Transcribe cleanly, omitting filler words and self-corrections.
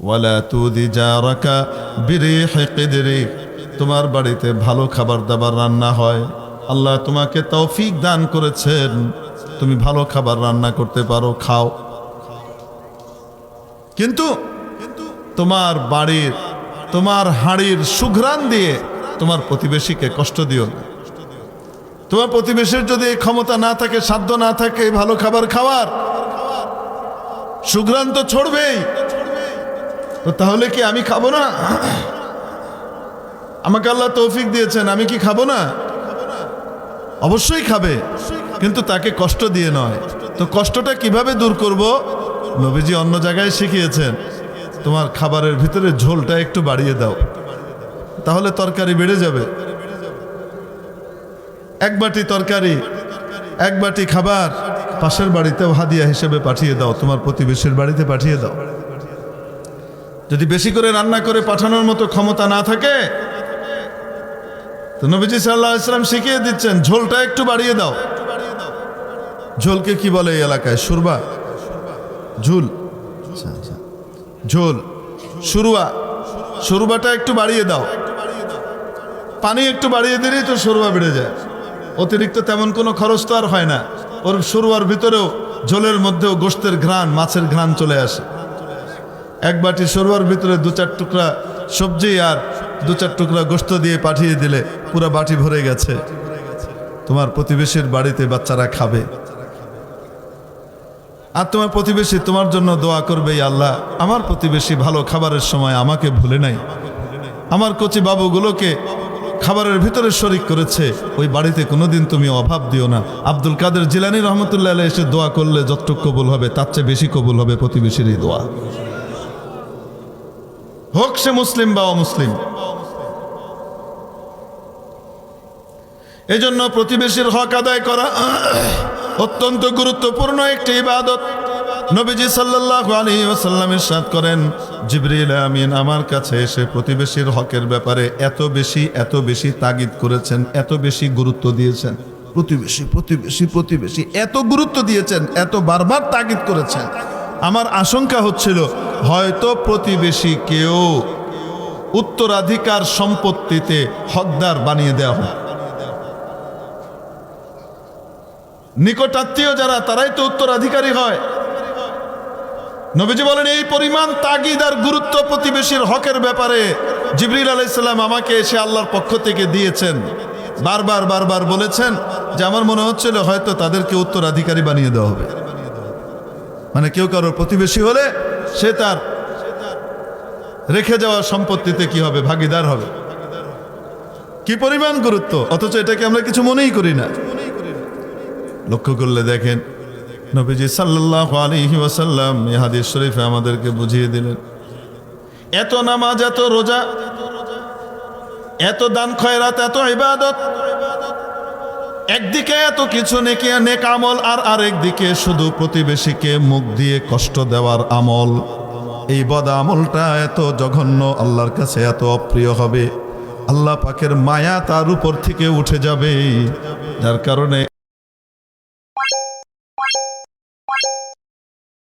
ওয়ালা তুদি জারাকা বিরিহি কিদরি, তোমার বাড়িতে ভালো খাবার দাবার রান্না হয়, আল্লাহ তোমাকে তৌফিক দান করেছেন, তুমি ভালো খাবার রান্না করতে পারো, খাও। কিন্তু তোমার বাড়ির, তোমার হাঁড়ির সুঘ্রাণ দিয়ে তোমার প্রতিবেশীকে কষ্ট দিও না। তোমার প্রতিবেশীর যদি ক্ষমতা না থাকে, সাধ্য না থাকে ভালো খাবার খাওয়ার, সুঘ্রাণ তো ছড়বেই, তো তাহলে কি আমি খাবো না? আমাকে আল্লাহ তৌফিক দিয়েছেন, আমি কি খাবো না? অবশ্যই খাবে, কিন্তু তাকে কষ্ট দিয়ে নয়। তো কষ্টটা কিভাবে দূর করব? নবীজি অন্য জায়গায় শিখিয়েছেন, তোমার খাবারের ভিতরে ঝোলটা একটু বাড়িয়ে দাও, তাহলে তরকারি বেড়ে যাবে। এক বাটি তরকারি, এক বাটি খাবার পাশের বাড়িতেও হাদিয়া হিসেবে পাঠিয়ে দাও, তোমার প্রতিবেশীর বাড়িতে পাঠিয়ে দাও। যদি বেশি করে রান্না করে পাঠানোর মতো ক্ষমতা না থাকে, তো নবীজি সাল্লাল্লাহু আলাইহি ওয়াসাল্লাম শিখিয়ে দিচ্ছেন, ঝোলটা একটু বাড়িয়ে দাও। ঝোলকে কি বলে এই এলাকায়? সুরবা, ঝুল, ঝোল, সুরুয়া, সুরবাটা একটু বাড়িয়ে দাও। পানি একটু বাড়িয়ে দিলেই তো সুরবা বেড়ে যায়, অতিরিক্ত তেমন কোনো খরচ তো আর হয় না। ওর সুরুয়ার ভিতরেও, ঝোলের মধ্যেও গোশতের ঘ্রাণ, মাছের ঘ্রাণ চলে আসে। এক বাটি সরুয়ার ভিতরে 2-4 টুকরা সবজি আর 2-4 টুকরা গোশত দিয়ে পাঠিয়ে দিলে পুরো বাটি ভরে গেছে। তোমার প্রতিবেশীর বাড়িতে বাচ্চারা খাবে, আর তোমার প্রতিবেশী তোমার জন্য দোয়া করবে, আল্লাহ আমার প্রতিবেশী ভালো খাবারের সময় আমাকে ভুলে নাই, আমার কচি বাবুগুলোকে খাবারের ভিতরে শরিক করেছে, ওই বাড়িতে কোনোদিন তুমি অভাব দিও না। আব্দুল কাদের জিলানী রহমতুল্লাহ আলাইহি এসে দোয়া করলে যতটুকু কবুল হবে তার চেয়ে বেশি কবুল হবে প্রতিবেশীর এই দোয়া, হোক সে মুসলিম বা অমুসলিম। এই জন্য প্রতিবেশীর হক আদায় করা অত্যন্ত গুরুত্বপূর্ণ একটি ইবাদত। নবীজি সাল্লাল্লাহু আলাইহি ওয়াসাল্লাম ইরশাদ করেন, জিবরিল আমিন আমার কাছে এসে প্রতিবেশীর হকের ব্যাপারে এত বেশি তাগিদ করেছেন, এত বেশি গুরুত্ব দিয়েছেন। প্রতিবেশী প্রতিবেশী প্রতিবেশী এত গুরুত্ব দিয়েছেন, এত বারবার তাগিদ করেছেন, আমার আশঙ্কা হচ্ছিল হয়তো প্রতিবেশীকেও উত্তরাধিকার সম্পত্তিতে হকদার বানিয়ে দেওয়া হয়। নিকটাত্মীয় যারা, তারাই তো উত্তরাধিকারী হয়। নবীজি বলেন, এই পরিমাণ তাগিদ আর গুরুত্ব প্রতিবেশীর হকের ব্যাপারে জিবরিল আলাইহিস সালাম আমাকে এসে আল্লাহর পক্ষ থেকে দিয়েছেন। বারবার বলেছেন যে আমার মনে হচ্ছিল হয়তো তাদেরকে উত্তরাধিকারী বানিয়ে দেওয়া হবে। মানে কেউ কারোর প্রতিবেশী হলে সে তার রেখে যাওয়া সম্পত্তিতে কি হবে? ভাগিদার হবে। কি পরিমাণ গুরুত্ব, অথচ এটাকে আমরা কিছু মনেই করি না। লক্ষ্য করলে দেখেন, নবীজি সাল্লাল্লাহু আলাইহি ওয়াসাল্লাম এই হাদিস শরীফে আমাদেরকে বুঝিয়ে দিলেন, এত নামাজ, এত রোজা, এত দান খয়রাত, এত ইবাদত, একদিকে এত কিছু নেকি নেক আমল, আর আরেকদিকে শুধু প্রতিবেশীকে মুখ দিয়ে কষ্ট দেওয়ার আমল। এই বদ আমলটা এত জঘন্য, আল্লাহর কাছে এত অপ্রিয় হবে, আল্লাহ পাকের মায়া তার উপর থেকে উঠে যাবে, যার কারণে